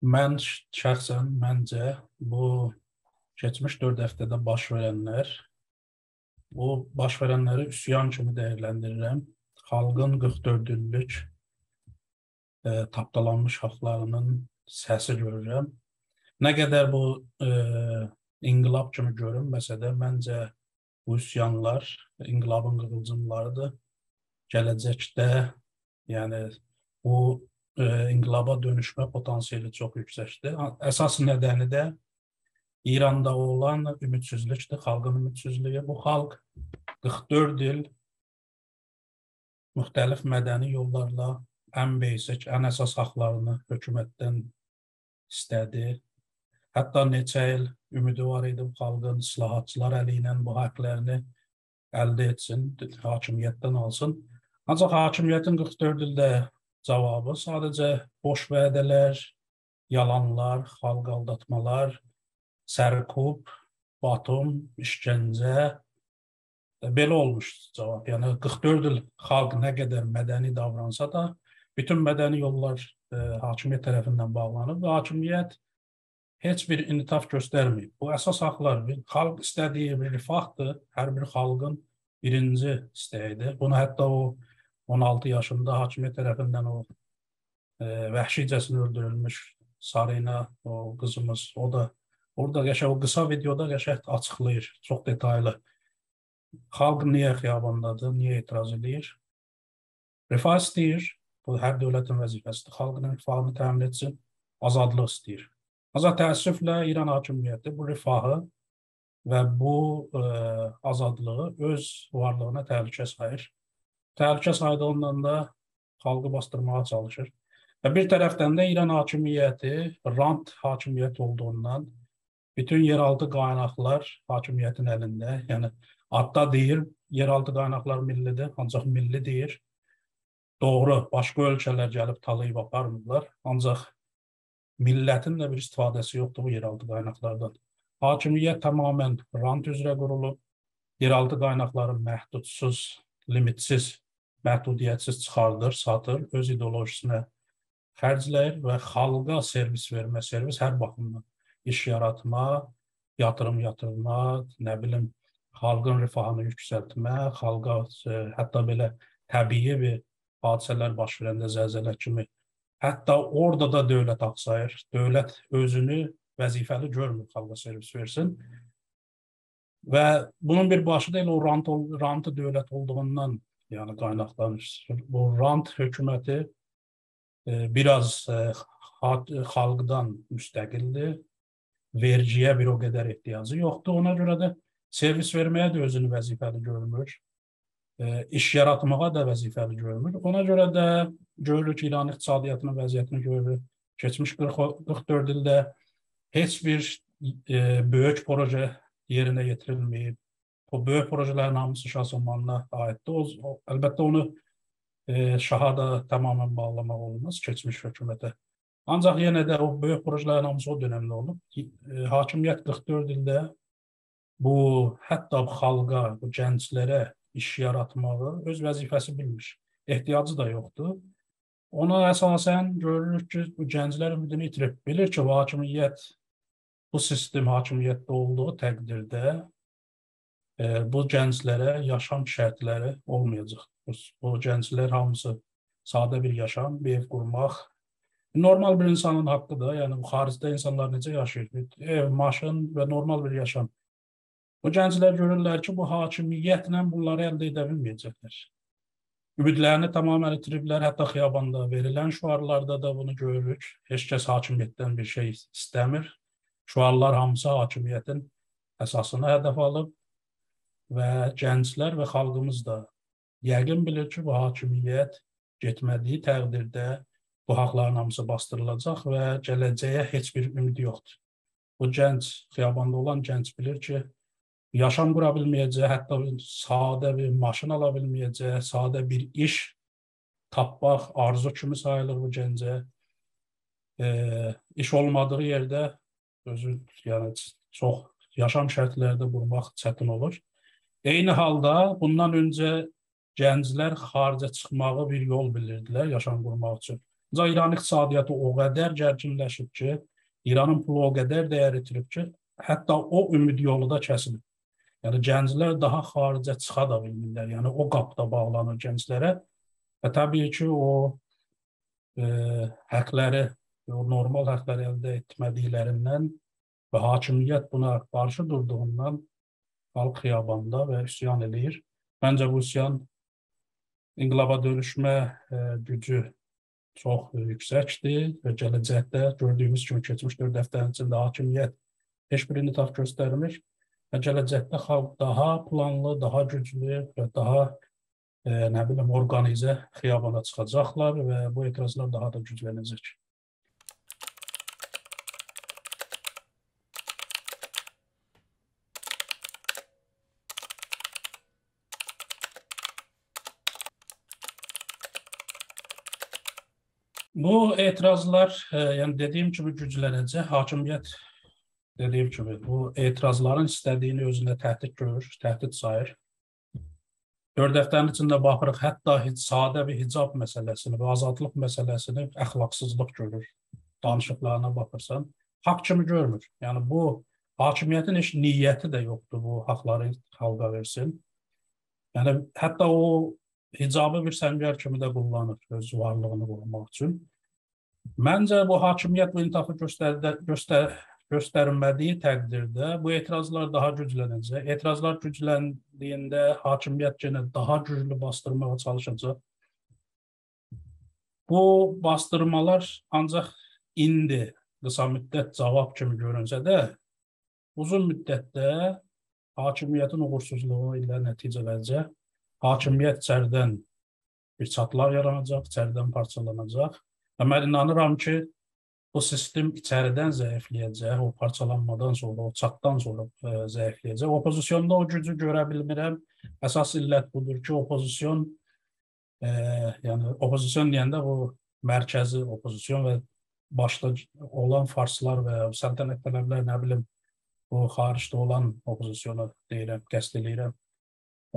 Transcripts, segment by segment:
Mən şəxsən məncə bu keçmiş 4 həftədə baş verənlər, bu baş verənləri üsyan kimi dəyərləndirirəm. Xalqın 44 illik tapdalanmış haqlarının səsi görürəm. Nə qədər bu inqilab kimi görünməsə də, məncə bu üsyanlar inqilabın qığılcımlarıdır. Gələcəkdə, yəni bu inqilaba dönüşmə potansiyeli çox yüksəkdir. Əsas nədəni də İranda olan ümidsizlikdir, xalqın ümidsizliyi. Bu xalq 44 il müxtəlif mədəni yollarla ən basic, ən əsas haqlarını hökumətdən istədi. Hətta neçə il ümidi var idi bu xalqın islahatçılar əli ilə bu haqlarını əldə etsin, hakimiyyətdən alsın. Ancaq hakimiyyətin 44 ildə cavabı sadəcə boş vədələr, yalanlar, xalq aldatmalar, sərkub, batım, işgəncə belə olmuşdur cavab. Yəni 44 il xalq nə qədər mədəni davransa da, bütün mədəni yollar hakimiyyət tərəfindən bağlanıb və hakimiyyət heç bir initaf göstərməyib. Bu əsas haqlar, xalq istədiyi bir rifahdır, hər bir xalqın birinci istəyidir. Bunu hətta o 16 yaşında hakimiyyət tərəfindən o vəhşicəsinə öldürülmüş Sarina, o qızımız, o da orada o qısa videoda açıqlayır, çox detaylı. Xalq niyə xiyabandadır, niyə etiraz edir? Rifah istəyir, bu hər dövlətin vəzifəsidir. Xalqın rifahını təmin etsin, azadlıq istəyir. Ancaq təəssüflə İran hakimiyyəti bu rifahı və bu azadlığı öz varlığına təhlükə sayır. Təhlükə saydığından da xalqı bastırmağa çalışır. Və bir tərəfdən də İran hakimiyyəti rant hakimiyyət olduğundan bütün yeraltı qaynaqlar hakimiyyətin əlində. Yəni adda deyir, yeraltı qaynaqlar millidir, ancaq milli deyir. Doğru, başqa ölkələr gəlib talayıb aparmırlar, ancaq millətin də bir istifadəsi yoxdur bu yeraltı qaynaqlardan. Hakimiyyət tamamən rant üzrə qurulub, yeraltı qaynaqları məhdudsuz, limitsiz, məhdudiyyətsiz çıxardır, satır, öz ideolojisinə xərcləyir və xalqa servis vermə, servis hər baxımdan iş yaratma, yatırım yatırma, nə bilim, xalqın rifahını yüksəltmə, xalqa hətta belə təbii bir hadisələr baş verəndə zəlzələ kimi, hətta orada da dövlət axsayır. Dövlət özünü vəzifəli görmür xalqa servis versin. Və bunun bir başı da elə o rantı dövlət olduğundan yəni qaynaqlanır. Bu rant hökuməti biraz xalqdan müstəqildir. Vergiyə bir o qədər ehtiyacı yoxdur. Ona görə də servis verməyə də özünü vəzifəli görmür. İş yaratmağa da vəzifəli görmür. Ona görə də görürük İran iqtisadiyyatının vəziyyətini görürük. Keçmiş 44 ildə heç bir böyük proje yerinə yetirilməyib. O böyük projelerin hamısı Şah zamanına aiddir. Əlbəttə onu Şaha da tamamən bağlamaq olmaz, keçmiş hökumətə. Ancaq yenə də o böyük projelerin hamısı o dönəmdə olub. Hakimiyyət 44 ildə bu hətta xalqa, bu gənclərə iş yaratmağı öz vəzifəsi bilmiş. Ehtiyacı da yoxdur. Ona əsasən görürük ki, bu gənclər ümidini itirib. Bilir ki, bu hakimiyyət, bu sistem hakimiyyətdə olduğu təqdirdə bu gənclərə yaşam şərtləri olmayacaq. Bu gənclər hamısı sadə bir yaşam, bir ev qurmaq, normal bir insanın haqqıdır. Yəni, bu xaricdə insanlar necə yaşayır? Ev, maşın və normal bir yaşam. Bu gənclər görürlər ki, bu hakimiyyətlə bunları əldə edə bilməyəcəklər. Ümidlərini tamamən itiriblər, hətta xiyabanda verilən şüarlarda da bunu görürük. Heç kəs hakimiyyətdən bir şey istəmir. Şüarlar hamısı hakimiyyətin əsasına hədəf alıb və gənclər və xalqımız da yəqin bilir ki, bu hakimiyyət getmədiyi təqdirdə bu haqların hamısı bastırılacaq və gələcəyə heç bir ümidi yoxdur. Bu gənc, xiyabanda olan gənc bilir ki, yaşam qura bilməyəcək, hətta sadə bir maşın ala bilməyəcək, sadə bir iş tapmaq arzu kimi sayılır bu gəncə. İş olmadığı yerdə yəni çox yaşam şərtlərdə qurmaq çətin olur. Eyni halda bundan öncə gənclər xaricə çıxmağı bir yol bilirdilər yaşam qurmaq üçün. Ancaq İran iqtisadiyyatı o qədər gərginləşib ki, İranın pulu o qədər dəyər itirib ki, hətta o ümid yolu da kəsilib. Yəni gənclər daha xaricə çıxa da bilmirlər. Yəni o qapıda bağlanır gənclərə və təbii ki, o həqləri, o normal həqləri əldə etmədiklərindən və hakimiyyət buna qarşı durduğundan xalq xiyabanda və üsyan eləyir. Məncə bu üsyan inqilaba dönüşmə gücü çox yüksəkdir və gələcəkdə gördüyümüz kimi keçmiş 4 həftənin içində hakimiyyət heç bir initaf göstərmir və gələcəkdə xalq daha planlı, daha güclü və daha organizə xiyabana çıxacaqlar və bu etirazlar daha da güclənəcək. Bu etirazlar, yəni dediyim kimi güclənəcək. Hakimiyyət dediyim kimi bu etirazların istədiyini özünə təhdid görür, təhdid sayır. 4 həftənin içində baxırıq, hətta sadə bir hicab məsələsini və azadlıq məsələsini əxlaqsızlıq görür. Danışıqlarına baxırsan, haqq kimi görmür. Yəni bu hakimiyyətin heç niyyəti də yoxdur bu haqları xalqa versin. Yəni hətta o hicabı bir səngər kimi də kullanır öz varlığını qorumaq üçün. Məncə bu hakimiyyət bu intihafı göstərmədiyi təqdirdə bu etirazlar daha güclənəcək. Etirazlar gücləndiyində hakimiyyət yenə daha güclü bastırmağa çalışacaq. Bu bastırmalar ancaq indi qısa müddət cavab kimi görünsə də, uzun müddətdə hakimiyyətin uğursuzluğu ilə nəticələnəcək. Hakimiyyət içəridən bir çatlar yaranacaq, içəridən parçalanacaq. Və mən inanıram ki, bu sistem içəridən zəifləyəcək, o parçalanmadan sonra, o çatdan sonra zəifləyəcək. Opozisyonda o gücü görə bilmirəm. Əsas illət budur ki, opozisyon, yəni opozisyon deyəndə bu mərkəzi opozisyon və başda olan farslar və səltənət tələblər, nə bilim, bu xaricdə olan opozisyonu deyirəm, qəsd edirəm.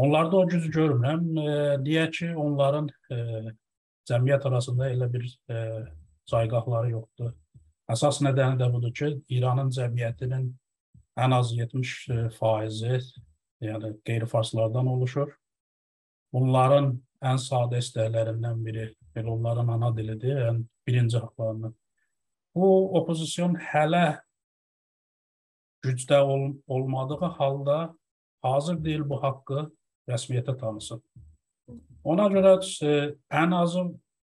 Onlarda o gücü görmürəm. Deyək ki, onların cəmiyyət arasında elə bir caygahları yoxdur. Əsas nədəni də budur ki, İranın cəmiyyətinin ən az 70%, yəni qeyri-farslardan oluşur. Bunların ən sadə istəklərindən biri, onların ana dilidir, yəni birinci haqlarını. Bu opozisyon hələ gücdə olmadığı halda hazır deyil bu haqqı rəsmiyyətə tanısın. Ona görə ən azı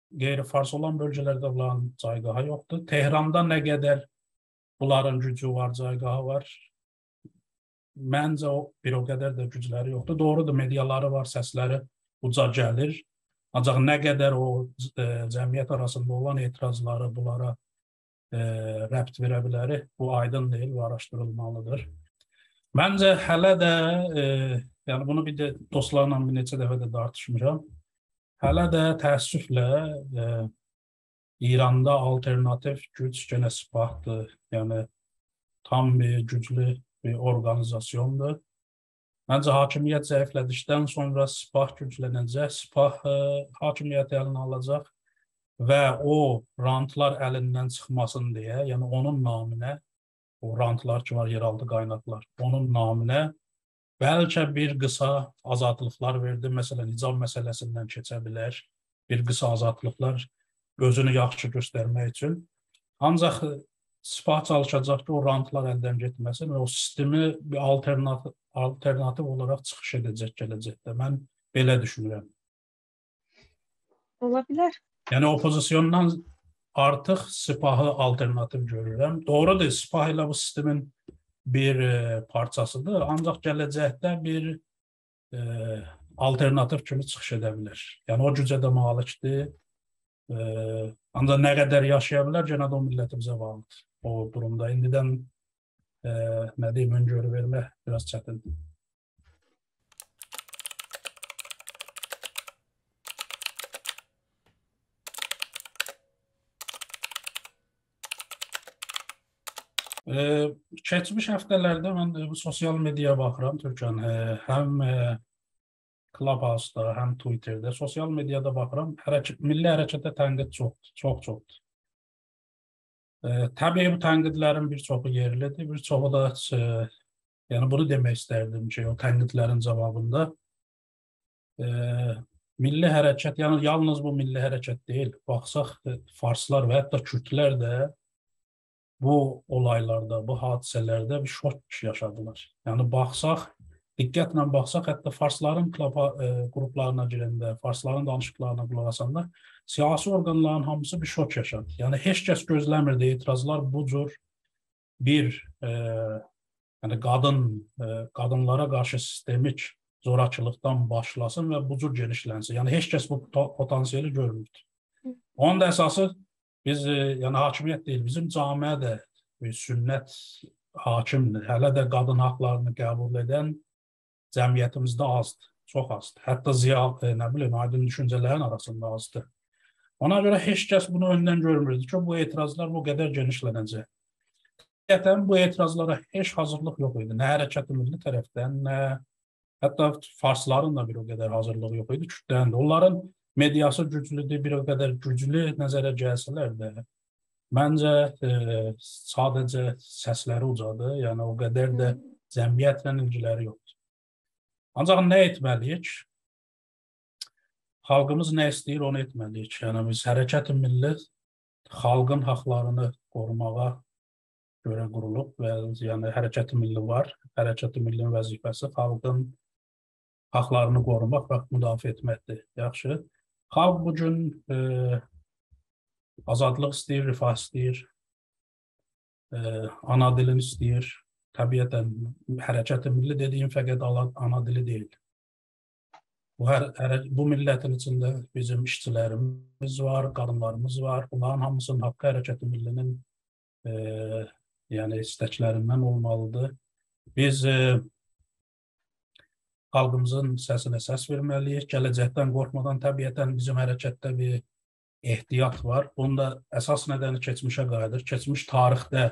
qeyri-fars olan bölgələrdə olan caygahı yoxdur. Tehranda nə qədər bunların gücü var, caygahı var. Məncə bir o qədər də gücləri yoxdur. Doğrudur, mediaları var, səsləri uca gəlir. Ancaq nə qədər o cəmiyyət arasında olan etirazları bunlara rəbt verə bilər, bu aydın deyil, bu araşdırılmalıdır. Məncə hələ də, yəni bunu bir də dostlarla bir neçə dəfə də tartışmışam. Hələ də təəssüflə İranda alternativ güc yenə Sepahdır. Yəni tam bir güclü bir organizasyondur. Məncə hakimiyyət zəiflədikdən sonra Sepah güclənəcək, Sepah hakimiyyəti əlinə alacaq və o rantlar əlindən çıxmasın deyə, yəni onun naminə, o rantlar ki var, yeraltı qaynaqlar, onun naminə bəlkə bir qısa azadlıqlar verdi. Məsələn, hicab məsələsindən keçə bilər. Bir qısa azadlıqlar özünü yaxşı göstərmək üçün. Ancaq Sepah çalışacaq ki, o rantlar əldən getməsin və o sistemi bir alternativ olaraq çıxış edəcək gələcəkdə. Mən belə düşünürəm. Ola bilər. Yəni opozisyondan artıq Sepahı alternativ görürəm. Doğrudur, Sepah ilə bu sistemin bir parçasıdır, ancaq gələcəkdə bir alternativ kimi çıxış edə bilər. Yəni o gücə də malikdir. Ancaq nə qədər yaşaya bilər, genelde o millətimizə bağlıdır. O durumda indidən nə deyim, öngörü vermək biraz çətindir. Keçmiş həftələrdə mən bu sosial mediaya baxıram Türkiyənin. Həm Clubhouse-da, həm Twitterdə, sosial mediada baxıram, milli hərəkətə tənqid çoxdur. Təbii bu tənqidlərin bir çoxu yerlidir, bir çoxu da yəni bunu demək istərdim ki, o tənqidlərin cavabında milli hərəkət, yəni yalnız bu milli hərəkət deyil, baxsaq farslar və hətta kürdlər də bu olaylarda, bu hadisələrdə bir şok yaşadılar. Yəni diqqətlə baxsaq, hətta farsların qruplarına girəndə, farsların danışıqlarına qulaq asanda siyasi orqanların hamısı bir şok yaşadı. Yəni heç kəs gözləmirdi etirazlar bu cür bir yəni qadınlara qarşı sistemik zorakılıqdan başlasın və bu cür genişlənsin. Yəni heç kəs bu potansiyeli görmürdü. Onun da əsası biz yəni hakimiyyət deyil, bizim camiə də sünnət hakimdir. Hələ də qadın haqlarını qəbul edən cəmiyyətimizdə azdır, çox azdır. Hətta aydın düşüncələrin arasında azdır. Ona görə heç kəs bunu öndən görmürdü ki, bu etirazlar bu qədər genişlənəcək. Həqiqətən bu etirazlara heç hazırlıq yox idi. Nə hərəkət milli tərəfdən, nə hətta farsların da bir o qədər hazırlığı yox idi, kürdlərin də. Onların mediası güclüdür, bir o qədər güclü nəzərə gəlsələr də, məncə sadəcə səsləri ucadır, yəni o qədər də cəmiyyətlə ilgiləri yoxdur. Ancaq nə etməliyik? Xalqımız nə istəyir, onu etməliyik. Yəni biz hərəkət-i milli xalqın haqlarını qorumağa görə qurulub və yəni hərəkət-i milli var. Hərəkət-i millinin vəzifəsi xalqın haqlarını qorumaq və müdafiə etməkdir. Yaxşı. Xalq bugün azadlıq istəyir, rifah istəyir, ana dilini istəyir. Təbiətən hərəkət-i milli dediyim fəqət ana dili deyil. Bu millətin içində bizim işçilərimiz var, qadınlarımız var. Bunların hamısının haqqı hərəkət-i millinin yəni istəklərindən olmalıdır. Biz xalqımızın səsinə səs verməliyik. Gələcəkdən qorxmadan təbiətən bizim hərəkətdə bir ehtiyat var. Bunun da əsas nədəni keçmişə qayıdır. Keçmiş tarixdə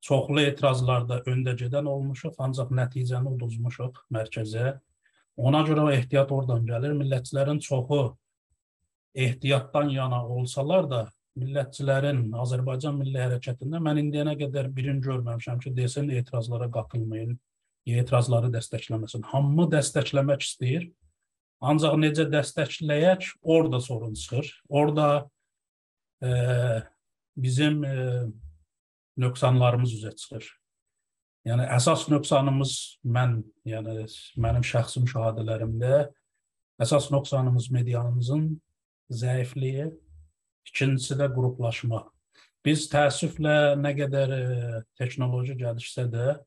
çoxlu etirazlarda öndə gedən olmuşuq, ancaq nəticəni uduzmuşuq mərkəzə. Ona görə o ehtiyat oradan gəlir. Millətçilərin çoxu ehtiyatdan yana olsalar da, millətçilərin Azərbaycan milli hərəkətində mən indiyənə qədər birini görməmişəm ki, desin etirazlara qatılmayın, etirazları dəstəkləməsin. Hamı dəstəkləmək istəyir. Ancaq necə dəstəkləyək, orada sorun çıxır. Orada bizim nöqsanlarımız üzə çıxır. Yəni, əsas nöqsanımız mənim şəxsi müşahidələrimdə əsas nöqsanımız medianımızın zəifliyi, ikincisi də qruplaşma. Biz təəssüflə nə qədər texnoloji gəlişsə də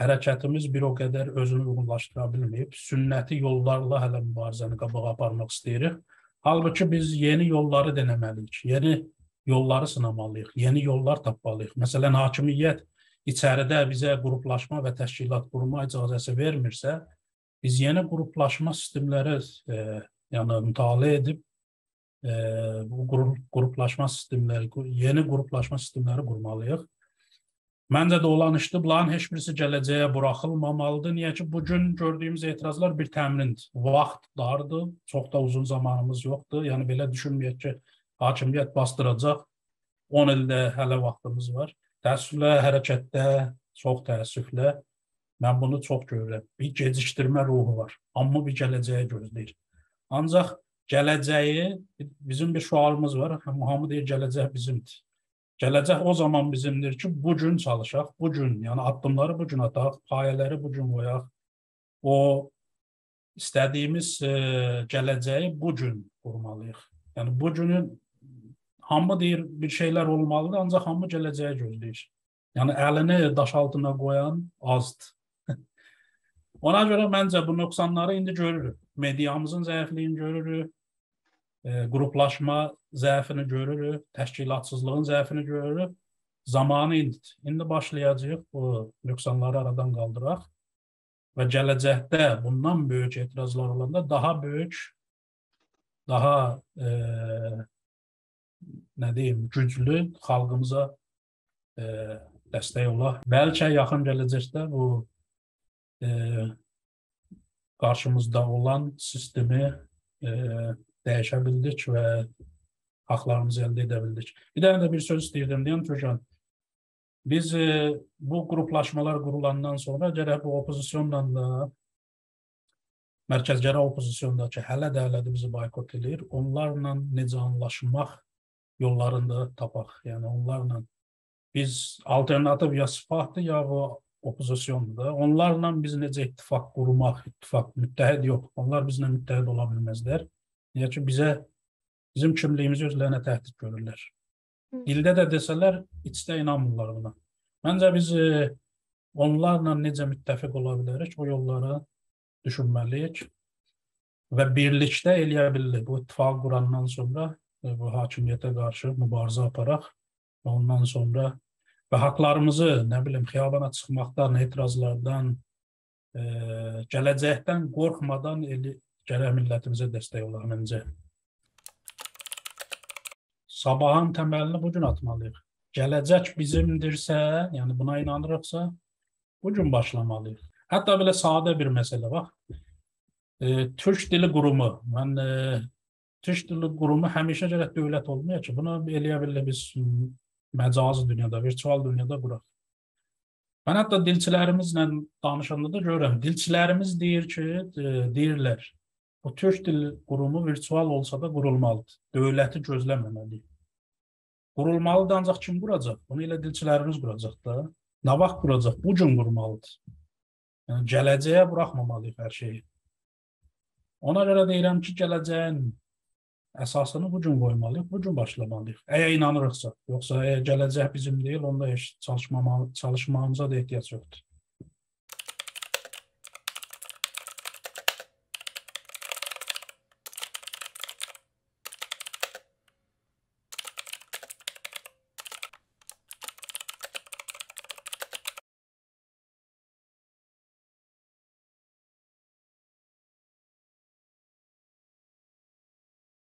hərəkətimiz bir o qədər özünü uyğunlaşdıra bilməyib. Sünnəti yollarla hələ mübarizəni qabağa aparmaq istəyirik. Halbuki biz yeni yolları denəməliyik, yeni yolları sınamalıyıq, yeni yollar tapmalıyıq. Məsələn, hakimiyyət içəridə bizə qruplaşma və təşkilat qurma icazəsi vermirsə, biz yeni qruplaşma sistemləri mütaliə edib bu qruplaşma sistemləri, yeni qruplaşma sistemləri qurmalıyıq. Məncə də olan işdir, bunların heç birisi gələcəyə buraxılmamalıdır. Niyə ki, bugün gördüyümüz etirazlar bir təmindir. Vaxt dardır, çox da uzun zamanımız yoxdur. Yəni, belə düşünməyək ki, hakimiyyət bastıracaq, 10 ildə hələ vaxtımız var. Təəssüflə, hərəkətdə, çox təəssüflə, mən bunu çox görürəm. Bir gecikdirmə ruhu var, amma bir gələcəyə gözləyir. Ancaq gələcəyi, bizim bir şüarımız var, hamı deyir, gələcək bizimdir. Gələcək o zaman bizimdir ki, bugün çalışaq, bugün, yəni addımları bugün ataq, payələri bugün qoyaq. O istədiyimiz gələcəyi bugün qurmalıyıq. Yəni bugünün hamı deyir bir şeylər olmalıdır, ancaq hamı gələcəyə gözləyir. Yəni əlini daş altına qoyan azdır. Ona görə məncə bu nöqsanları indi görürük. Mediamızın zəifliyini görürük, qruplaşma zəifini görürük, təşkilatsızlığın zəifini görürük. Zamanı indidir. İndi başlayacağıq bu nöqsanları aradan qaldıraq və gələcəkdə bundan böyük etirazlar olanda daha böyük, daha güclü xalqımıza dəstək olar. Bəlkə yaxın gələcəkdə bu qarşımızda olan sistemi dəyişə bildik və haqlarımızı əldə edə bildik. Bir dənə də bir söz istəyirdim deyəm Türkan. Biz bu qruplaşmalar qurulandan sonra gərək bu opozisyonla da mərkəzgərə opozisiyonda ki, hələ də bizi boykot edir, onlarla necə anlaşmaq yollarını da tapaq. Yəni onlarla biz alternativ ya sipahdır, ya bu opozisyondur. Onlarla biz necə ittifaq qurmaq, ittifaq, müttəhid yox. Onlar bizlə müttəhid ola bilməzlər. Niyə ki, bizim kimliyimizi özlərinə təhdid görürlər. Dildə də desələr, içdə inanmırlar buna. Məncə biz onlarla necə müttəfiq ola bilərik, o yolları düşünməliyik və birlikdə eləyə bilirik. Bu ittifaq qurandan sonra bu hakimiyyətə qarşı mübarizə aparaq və ondan sonra və haqlarımızı, nə bilim, xiyabana çıxmaqdan, etirazlardan, gələcəkdən qorxmadan gərək millətimizə dəstək olaq məncə. Sabahın təməlini bugün atmalıyıq. Gələcək bizimdirsə, yəni buna inanırıqsa, bugün başlamalıyıq. Hətta belə sadə bir məsələ bax. Türk Dili Qurumu. Mən Türk Dili Qurumu həmişə gərək dövlət olmuyor ki, bunu eləyə bilərik biz məcazi dünyada, virtual dünyada quraq. Mən hətta dilçilərimizlə danışanda da görürəm. Dilçilərimiz deyirlər, bu Türk Dili Qurumu virtual olsa da qurulmalıdır. Dövləti gözləməməliyik. Qurulmalıdır, ancaq kim quracaq? Bunu elə dilçilərimiz quracaq da. Nə vaxt quracaq? Bugün qurmalıdır. Yəni, gələcəyə buraxmamalıyıq hər şeyi. Ona görə deyirəm ki, gələcəyin əsasını bugün qoymalıyıq, bugün başlamalıyıq. Əgər inanırıqsa, yoxsa əgər gələcək bizim deyil, onda heç çalışmamıza da ehtiyac yoxdur.